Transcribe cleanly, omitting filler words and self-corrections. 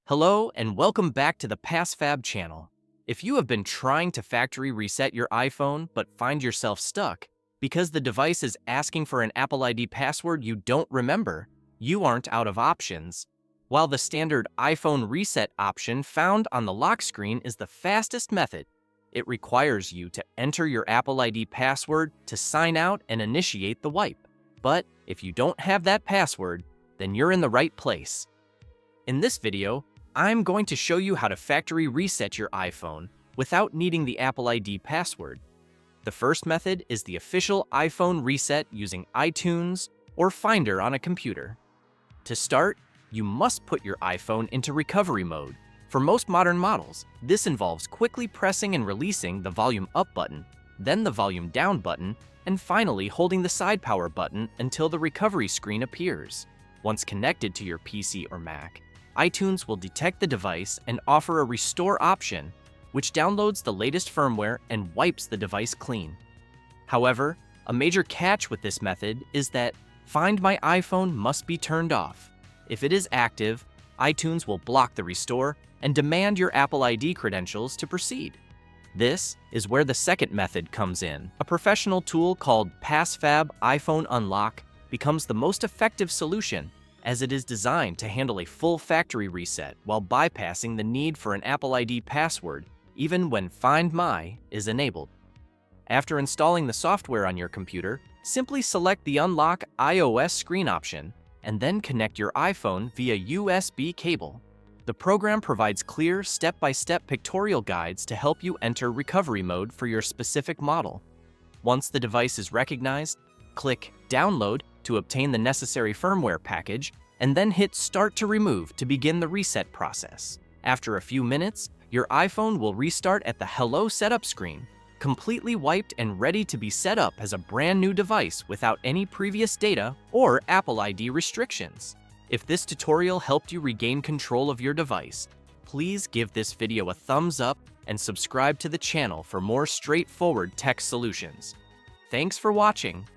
Hello and welcome back to the PassFab channel. If you have been trying to factory reset your iPhone but find yourself stuck because the device is asking for an Apple ID password you don't remember, you aren't out of options. While the standard iPhone reset option found on the lock screen is the fastest method, it requires you to enter your Apple ID password to sign out and initiate the wipe. But if you don't have that password, then you're in the right place. In this video, I'm going to show you how to factory reset your iPhone without needing the Apple ID password. The first method is the official iPhone reset using iTunes or Finder on a computer. To start, you must put your iPhone into recovery mode. For most modern models, this involves quickly pressing and releasing the volume up button, then the volume down button, and finally holding the side power button until the recovery screen appears. Once connected to your PC or Mac, iTunes will detect the device and offer a restore option, which downloads the latest firmware and wipes the device clean. However, a major catch with this method is that Find My iPhone must be turned off. If it is active, iTunes will block the restore and demand your Apple ID credentials to proceed. This is where the second method comes in. A professional tool called PassFab iPhone Unlock becomes the most effective solution, as it is designed to handle a full factory reset while bypassing the need for an Apple ID password, even when Find My is enabled. After installing the software on your computer, simply select the Unlock iOS screen option and then connect your iPhone via USB cable. The program provides clear, step-by-step pictorial guides to help you enter recovery mode for your specific model. Once the device is recognized, click Download to obtain the necessary firmware package, and then hit Start to Remove to begin the reset process. After a few minutes, your iPhone will restart at the Hello Setup screen, completely wiped and ready to be set up as a brand new device without any previous data or Apple ID restrictions. If this tutorial helped you regain control of your device, please give this video a thumbs up and subscribe to the channel for more straightforward tech solutions. Thanks for watching.